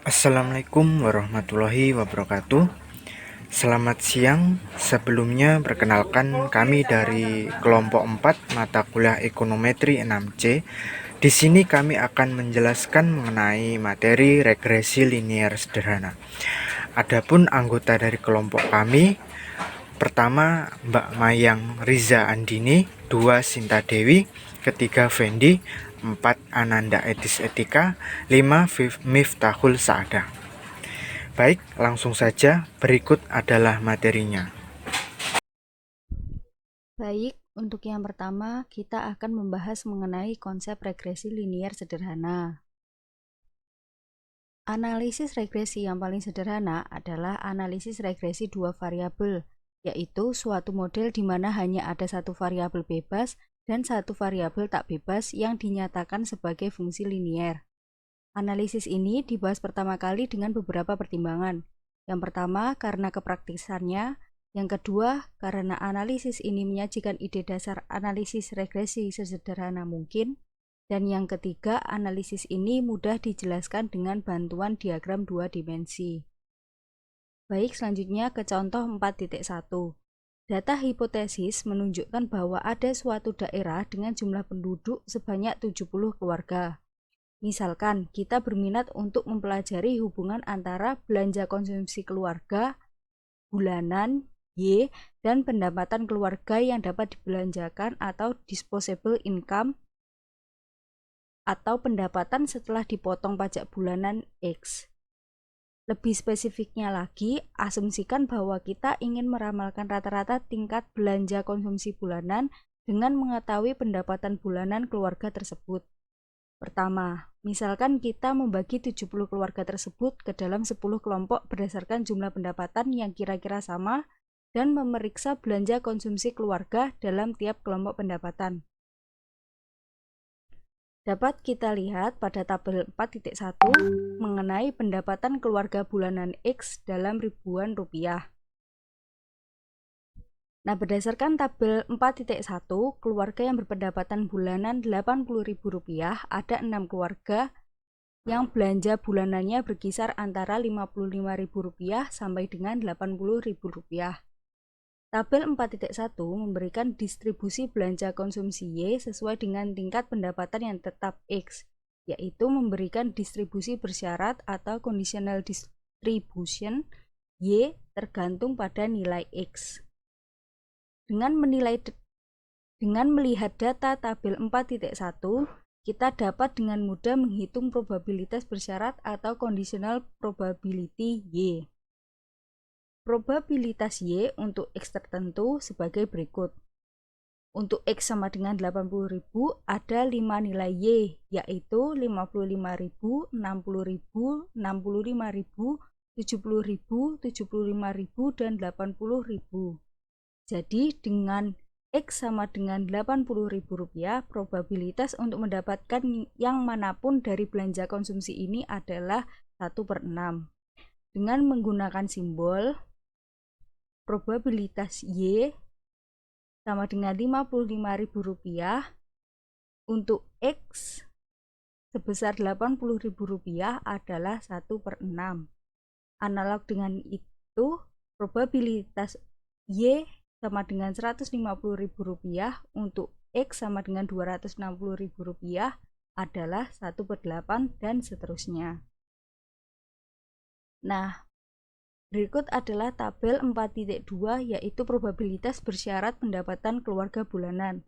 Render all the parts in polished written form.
Assalamualaikum warahmatullahi wabarakatuh. Selamat siang. Sebelumnya perkenalkan kami dari kelompok 4 mata kuliah Ekonometri 6C. Di sini kami akan menjelaskan mengenai materi regresi linier sederhana. Adapun anggota dari kelompok kami, pertama Mbak Mayang Riza Andini, 2 Sinta Dewi, ketiga Fendi, 4 Ananda Etis Etika, 5 Miftahul Saadah. Baik, langsung saja berikut adalah materinya. Baik, untuk yang pertama kita akan membahas mengenai konsep regresi linier sederhana. Analisis regresi yang paling sederhana adalah analisis regresi dua variabel, yaitu suatu model di mana hanya ada satu variabel bebas dan satu variabel tak bebas yang dinyatakan sebagai fungsi linier. Analisis ini dibahas pertama kali dengan beberapa pertimbangan. Yang pertama, karena kepraktisannya. Yang kedua, karena analisis ini menyajikan ide dasar analisis regresi sesederhana mungkin. Dan yang ketiga, analisis ini mudah dijelaskan dengan bantuan diagram dua dimensi. Baik, selanjutnya ke contoh 4.1. Data hipotesis menunjukkan bahwa ada suatu daerah dengan jumlah penduduk sebanyak 70 keluarga. Misalkan, kita berminat untuk mempelajari hubungan antara belanja konsumsi keluarga bulanan Y dan pendapatan keluarga yang dapat dibelanjakan atau disposable income atau pendapatan setelah dipotong pajak bulanan X. Lebih spesifiknya lagi, asumsikan bahwa kita ingin meramalkan rata-rata tingkat belanja konsumsi bulanan dengan mengetahui pendapatan bulanan keluarga tersebut. Pertama, misalkan kita membagi 70 keluarga tersebut ke dalam 10 kelompok berdasarkan jumlah pendapatan yang kira-kira sama dan memeriksa belanja konsumsi keluarga dalam tiap kelompok pendapatan. Dapat kita lihat pada tabel 4.1 mengenai pendapatan keluarga bulanan X dalam ribuan rupiah. Nah, berdasarkan tabel 4.1, keluarga yang berpendapatan bulanan Rp80.000 ada 6 keluarga yang belanja bulanannya berkisar antara Rp55.000 sampai dengan Rp80.000. Tabel 4.1 memberikan distribusi belanja konsumsi Y sesuai dengan tingkat pendapatan yang tetap X, yaitu memberikan distribusi bersyarat atau conditional distribution Y tergantung pada nilai X. Dengan melihat data tabel 4.1, kita dapat dengan mudah menghitung probabilitas bersyarat atau conditional probability Y. Probabilitas Y untuk X tertentu sebagai berikut. Untuk X sama dengan 80.000 ada 5 nilai Y, yaitu 55.000, 60.000, 65.000, 70.000, 75.000, dan 80.000. Jadi dengan X sama dengan Rp80.000, probabilitas untuk mendapatkan yang manapun dari belanja konsumsi ini adalah 1/6. Dengan menggunakan simbol, probabilitas Y sama dengan Rp55.000 untuk X sebesar Rp80.000 adalah 1/6. Analog dengan itu, probabilitas Y sama dengan Rp150.000 untuk X sama dengan Rp260.000 adalah 1/8 dan seterusnya. Nah, berikut adalah tabel 4.2 yaitu probabilitas bersyarat pendapatan keluarga bulanan.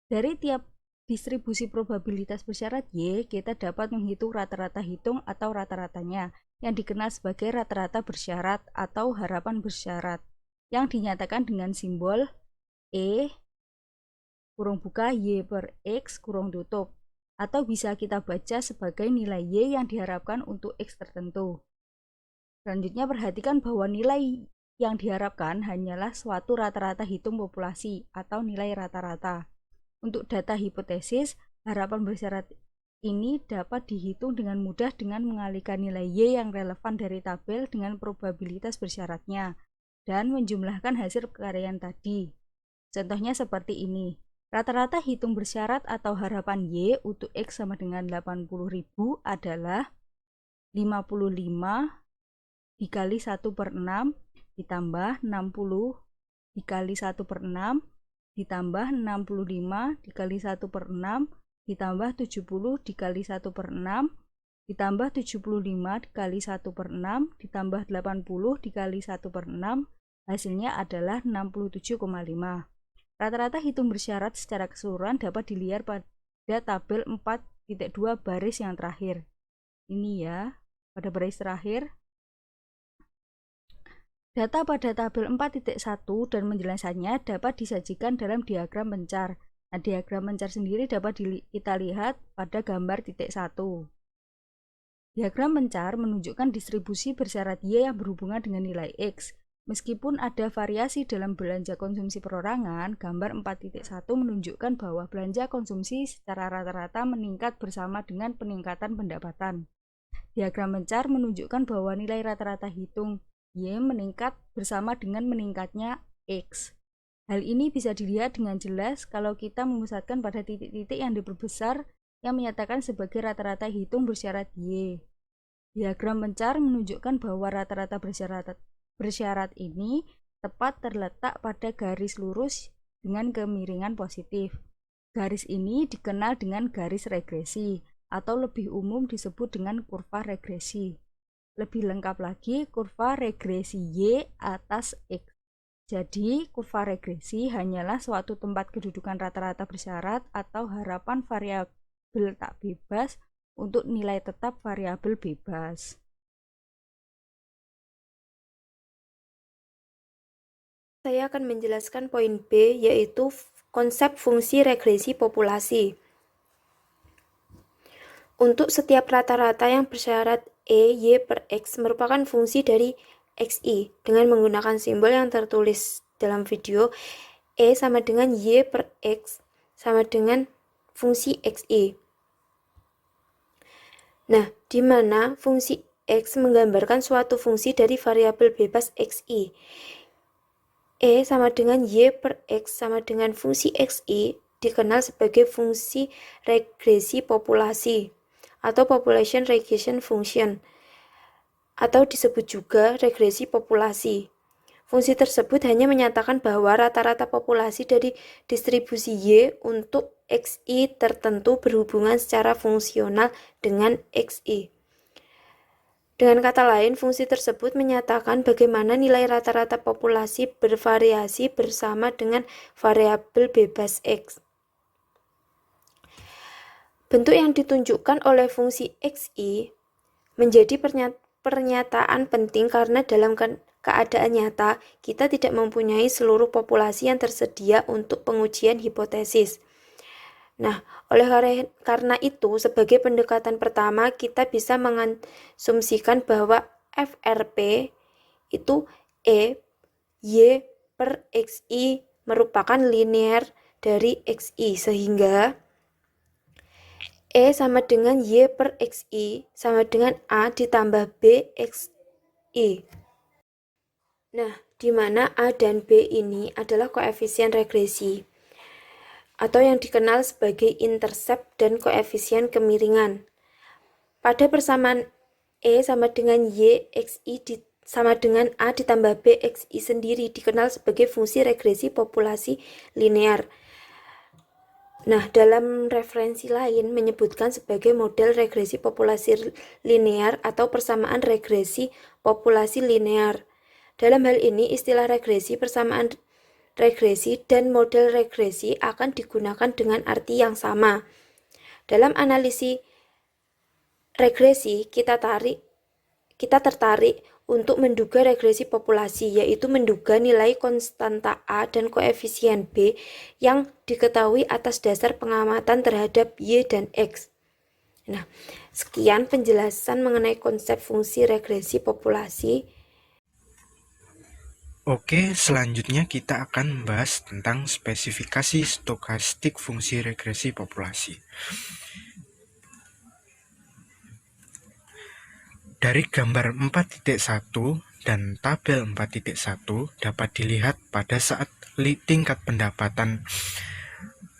Dari tiap distribusi probabilitas bersyarat Y, kita dapat menghitung rata-rata hitung atau rata-ratanya yang dikenal sebagai rata-rata bersyarat atau harapan bersyarat yang dinyatakan dengan simbol E kurung buka Y per X kurung tutup, atau bisa kita baca sebagai nilai Y yang diharapkan untuk X tertentu. Selanjutnya perhatikan bahwa nilai yang diharapkan hanyalah suatu rata-rata hitung populasi atau nilai rata-rata. Untuk data hipotesis, harapan bersyarat ini dapat dihitung dengan mudah dengan mengalihkan nilai Y yang relevan dari tabel dengan probabilitas bersyaratnya dan menjumlahkan hasil pekaryan tadi. Contohnya seperti ini. Rata-rata hitung bersyarat atau harapan Y untuk X sama dengan 80.000 adalah 55 dikali 1/6 ditambah 60 dikali 1/6 ditambah 65 dikali 1/6 ditambah 70 dikali 1/6 ditambah 75 dikali 1/6 ditambah 80 dikali 1/6, hasilnya adalah 67,5. Rata-rata hitung bersyarat secara keseluruhan dapat dilihat pada tabel 4.2 baris yang terakhir. Ini ya, pada baris terakhir. Data pada tabel 4.1 dan penjelasannya dapat disajikan dalam diagram mencar. Nah, diagram mencar sendiri dapat kita lihat pada gambar titik 1. Diagram mencar menunjukkan distribusi bersyarat Y yang berhubungan dengan nilai X. Meskipun ada variasi dalam belanja konsumsi perorangan, gambar 4.1 menunjukkan bahwa belanja konsumsi secara rata-rata meningkat bersama dengan peningkatan pendapatan. Diagram mencar menunjukkan bahwa nilai rata-rata hitung Y meningkat bersama dengan meningkatnya X. Hal ini bisa dilihat dengan jelas kalau kita memusatkan pada titik-titik yang diperbesar yang menyatakan sebagai rata-rata hitung bersyarat Y. Diagram mencar menunjukkan bahwa rata-rata bersyarat ini tepat terletak pada garis lurus dengan kemiringan positif. Garis ini dikenal dengan garis regresi atau lebih umum disebut dengan kurva regresi. Lebih lengkap lagi, kurva regresi Y atas X. Jadi, kurva regresi hanyalah suatu tempat kedudukan rata-rata bersyarat atau harapan variabel tak bebas untuk nilai tetap variabel bebas. Saya akan menjelaskan poin B, yaitu konsep fungsi regresi populasi. Untuk setiap rata-rata yang bersyarat E, Y per X merupakan fungsi dari XI. Dengan menggunakan simbol yang tertulis dalam video, E sama dengan Y per X sama dengan fungsi XI. Nah, di mana fungsi X menggambarkan suatu fungsi dari variabel bebas XI. E sama dengan Y per X sama dengan fungsi XI dikenal sebagai fungsi regresi populasi atau population regression function, atau disebut juga regresi populasi. Fungsi tersebut hanya menyatakan bahwa rata-rata populasi dari distribusi Y untuk XI tertentu berhubungan secara fungsional dengan XI. Dengan kata lain, fungsi tersebut menyatakan bagaimana nilai rata-rata populasi bervariasi bersama dengan variabel bebas X. Bentuk yang ditunjukkan oleh fungsi XI menjadi pernyataan penting karena dalam keadaan nyata kita tidak mempunyai seluruh populasi yang tersedia untuk pengujian hipotesis. Nah, oleh karena itu, sebagai pendekatan pertama kita bisa mengasumsikan bahwa FRP itu E, Y per XI merupakan linear dari XI, sehingga E sama dengan Y per XI sama dengan A ditambah B XI. Nah, di mana A dan B ini adalah koefisien regresi atau yang dikenal sebagai intercept dan koefisien kemiringan. Pada persamaan E sama dengan Y XI sama dengan A ditambah B XI sendiri dikenal sebagai fungsi regresi populasi linear. Nah, dalam referensi lain menyebutkan sebagai model regresi populasi linear atau persamaan regresi populasi linear. Dalam hal ini, istilah regresi, persamaan regresi, dan model regresi akan digunakan dengan arti yang sama. Dalam analisis regresi, kita tertarik untuk menduga regresi populasi, yaitu menduga nilai konstanta A dan koefisien B yang diketahui atas dasar pengamatan terhadap Y dan X. Nah, sekian penjelasan mengenai konsep fungsi regresi populasi. Oke, selanjutnya kita akan membahas tentang spesifikasi stokastik fungsi regresi populasi. Dari gambar 4.1 dan tabel 4.1 dapat dilihat pada saat tingkat pendapatan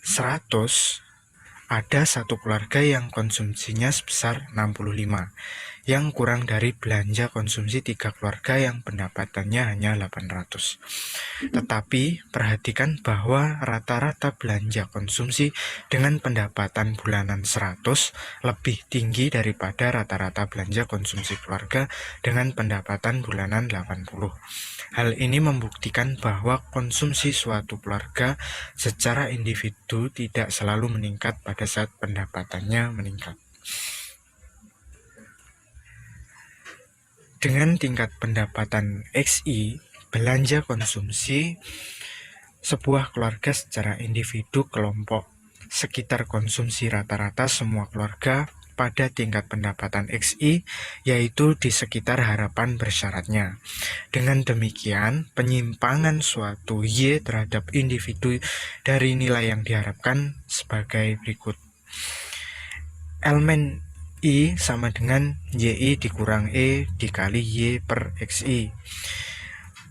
100 ada satu keluarga yang konsumsinya sebesar 65, yang kurang dari belanja konsumsi 3 keluarga yang pendapatannya hanya 800. Tetapi perhatikan bahwa rata-rata belanja konsumsi dengan pendapatan bulanan 100 lebih tinggi daripada rata-rata belanja konsumsi keluarga dengan pendapatan bulanan 80. Hal ini membuktikan bahwa konsumsi suatu keluarga secara individu tidak selalu meningkat pada saat pendapatannya meningkat. Dengan tingkat pendapatan XI, belanja konsumsi sebuah keluarga secara individu kelompok sekitar konsumsi rata-rata semua keluarga pada tingkat pendapatan XI, yaitu di sekitar harapan bersyaratnya. Dengan demikian, penyimpangan suatu Y terhadap individu dari nilai yang diharapkan sebagai berikut. Elemen I sama dengan YI dikurang E dikali Y per XI,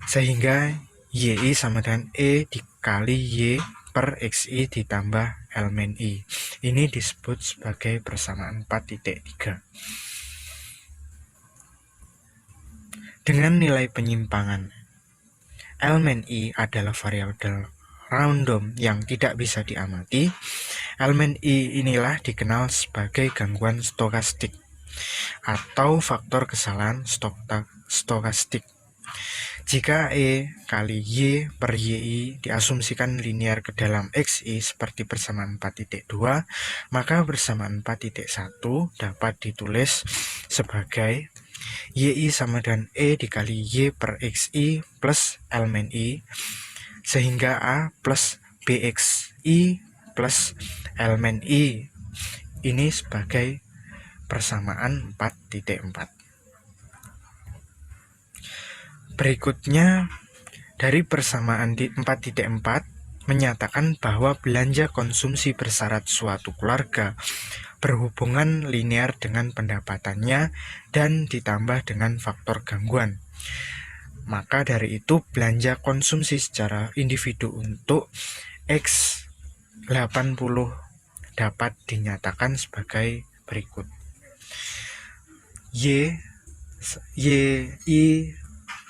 sehingga YI sama dengan E dikali Y per XI ditambah elemen I. Ini disebut sebagai persamaan 4.3. Dengan nilai penyimpangan elemen I adalah variabel random yang tidak bisa diamati, elemen I inilah dikenal sebagai gangguan stokastik atau faktor kesalahan stokastik. Jika E kali Y per YI diasumsikan linear ke dalam XI seperti persamaan 4.2, maka persamaan 4.1 dapat ditulis sebagai YI sama dengan E dikali Y per XI plus elemen I, sehingga A plus BXI plus elemen I ini sebagai persamaan 4.4. Berikutnya, dari persamaan 4.4 menyatakan bahwa belanja konsumsi bersyarat suatu keluarga berhubungan linear dengan pendapatannya dan ditambah dengan faktor gangguan. Maka dari itu belanja konsumsi secara individu untuk X80 dapat dinyatakan sebagai berikut. YI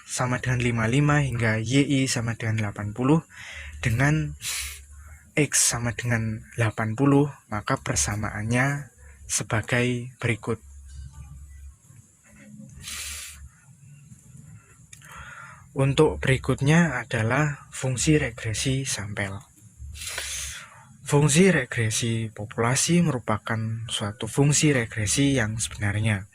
sama dengan 55 hingga YI sama dengan 80 dengan X sama dengan 80, maka persamaannya sebagai berikut. Untuk berikutnya adalah fungsi regresi sampel. Fungsi regresi populasi merupakan suatu fungsi regresi yang sebenarnya.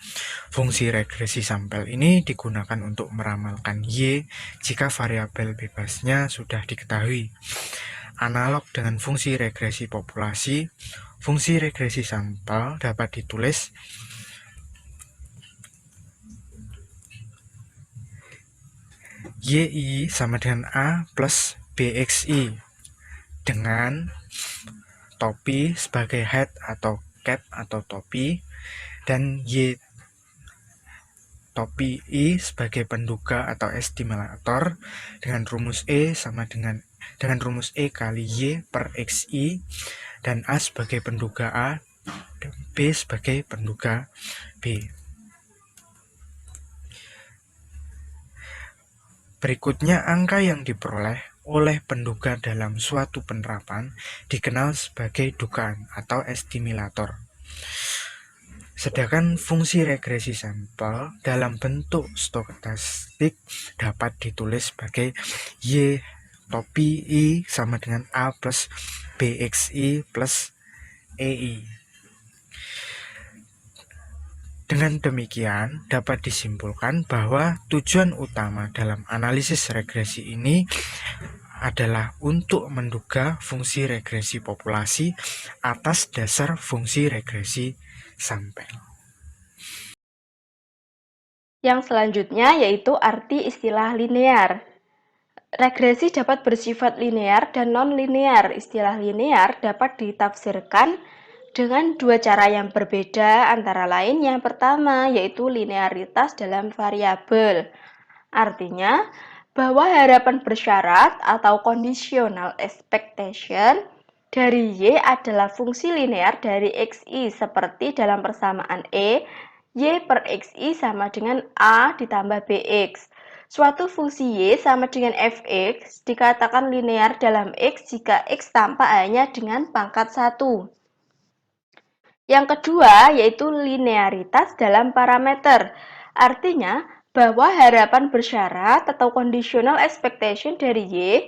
Fungsi regresi sampel ini digunakan untuk meramalkan Y jika variabel bebasnya sudah diketahui. Analog dengan fungsi regresi populasi, fungsi regresi sampel dapat ditulis YI sama dengan A plus BXI dengan topi sebagai head atau cap atau topi, dan Y topi I sebagai penduga atau estimator dengan rumus E sama dengan rumus E kali Y per XI, dan A sebagai penduga A dan B sebagai penduga B. Berikutnya, angka yang diperoleh oleh penduga dalam suatu penerapan dikenal sebagai dugaan atau estimator. Sedangkan fungsi regresi sampel dalam bentuk stokastik dapat ditulis sebagai Y topi I sama dengan A plus BXI plus EI. Dengan demikian, dapat disimpulkan bahwa tujuan utama dalam analisis regresi ini adalah untuk menduga fungsi regresi populasi atas dasar fungsi regresi sampel. Yang selanjutnya yaitu arti istilah linear. Regresi dapat bersifat linear dan non-linear. Istilah linear dapat ditafsirkan dengan dua cara yang berbeda, antara lain yang pertama yaitu linearitas dalam variabel. Artinya bahwa harapan bersyarat atau conditional expectation dari Y adalah fungsi linear dari XI seperti dalam persamaan E Y per XI sama dengan A ditambah BX. Suatu fungsi Y sama dengan Fx dikatakan linear dalam X jika X tampak hanya dengan pangkat 1. Yang kedua yaitu linearitas dalam parameter. Artinya bahwa harapan bersyarat atau conditional expectation dari Y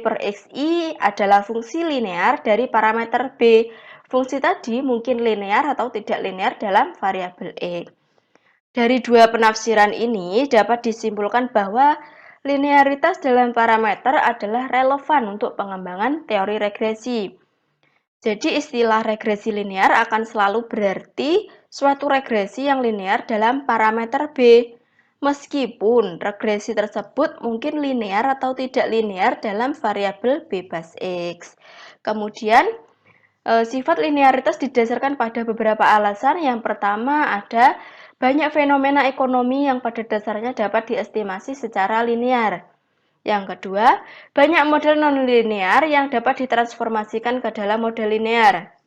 per XI adalah fungsi linear dari parameter B. Fungsi tadi mungkin linear atau tidak linear dalam variabel E. Dari dua penafsiran ini dapat disimpulkan bahwa linearitas dalam parameter adalah relevan untuk pengembangan teori regresi. Jadi istilah regresi linear akan selalu berarti suatu regresi yang linear dalam parameter B. Meskipun regresi tersebut mungkin linear atau tidak linear dalam variabel bebas X. Kemudian sifat linearitas didasarkan pada beberapa alasan. Yang pertama ada banyak fenomena ekonomi yang pada dasarnya dapat diestimasi secara linear. Yang kedua, banyak model nonlinear yang dapat ditransformasikan ke dalam model linear.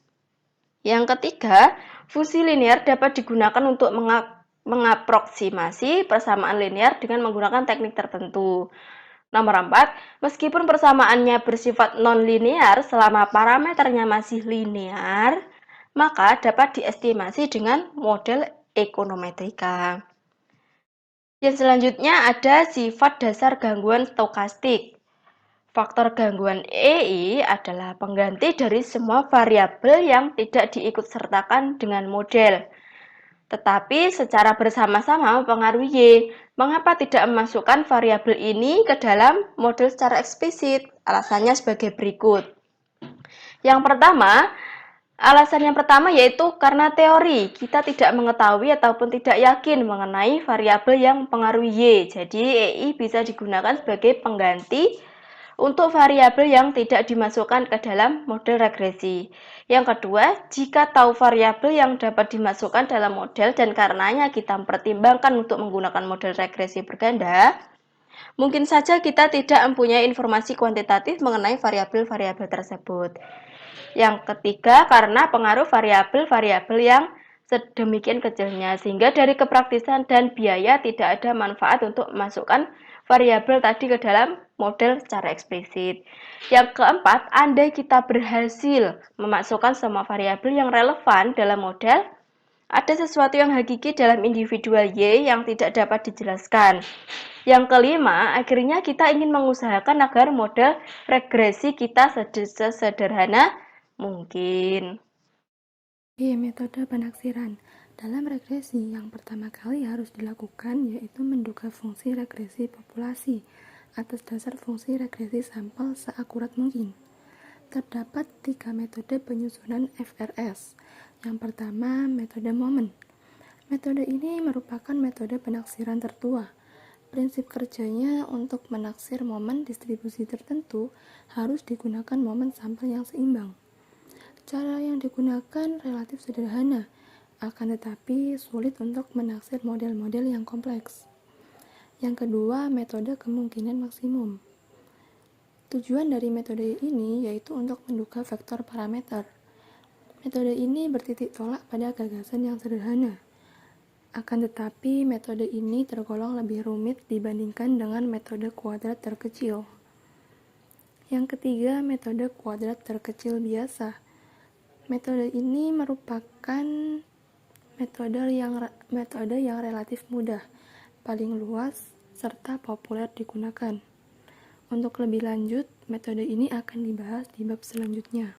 Yang ketiga, fungsi linear dapat digunakan untuk mengaproksimasi persamaan linear dengan menggunakan teknik tertentu. Nomor 4, meskipun persamaannya bersifat nonlinear selama parameternya masih linear, maka dapat diestimasi dengan model ekonometrika. Yang selanjutnya ada sifat dasar gangguan stokastik. Faktor gangguan EI adalah pengganti dari semua variabel yang tidak diikutsertakan dengan model, tetapi secara bersama-sama mempengaruhi Y. Mengapa tidak memasukkan variabel ini ke dalam model secara eksplisit? Alasannya sebagai berikut. Alasan yang pertama yaitu karena teori, kita tidak mengetahui ataupun tidak yakin mengenai variabel yang mempengaruhi Y. Jadi EI bisa digunakan sebagai pengganti untuk variabel yang tidak dimasukkan ke dalam model regresi. Yang kedua, jika tahu variabel yang dapat dimasukkan dalam model dan karenanya kita mempertimbangkan untuk menggunakan model regresi berganda, mungkin saja kita tidak mempunyai informasi kuantitatif mengenai variabel-variabel tersebut. Yang ketiga, karena pengaruh variabel-variabel yang sedemikian kecilnya, sehingga dari kepraktisan dan biaya tidak ada manfaat untuk memasukkan variabel tadi ke dalam model secara eksplisit. Yang keempat, andai kita berhasil memasukkan semua variabel yang relevan dalam model, ada sesuatu yang hakiki dalam individual Y yang tidak dapat dijelaskan. Yang kelima, akhirnya kita ingin mengusahakan agar model regresi kita sesederhana mungkin. Metode penaksiran. Dalam regresi, yang pertama kali harus dilakukan yaitu menduga fungsi regresi populasi atas dasar fungsi regresi sampel seakurat mungkin. Terdapat 3 metode penyusunan FRS. Yang pertama, metode momen. Metode ini merupakan metode penaksiran tertua. Prinsip kerjanya untuk menaksir momen distribusi tertentu harus digunakan momen sampel yang seimbang. Cara yang digunakan relatif sederhana, akan tetapi sulit untuk menaksir model-model yang kompleks. Yang kedua, metode kemungkinan maksimum. Tujuan dari metode ini yaitu untuk menduga vektor parameter. Metode ini bertitik tolak pada gagasan yang sederhana. Akan tetapi, metode ini tergolong lebih rumit dibandingkan dengan metode kuadrat terkecil. Yang ketiga, metode kuadrat terkecil biasa. Metode ini merupakan metode yang relatif mudah, paling luas, serta populer digunakan. Untuk lebih lanjut, metode ini akan dibahas di bab selanjutnya.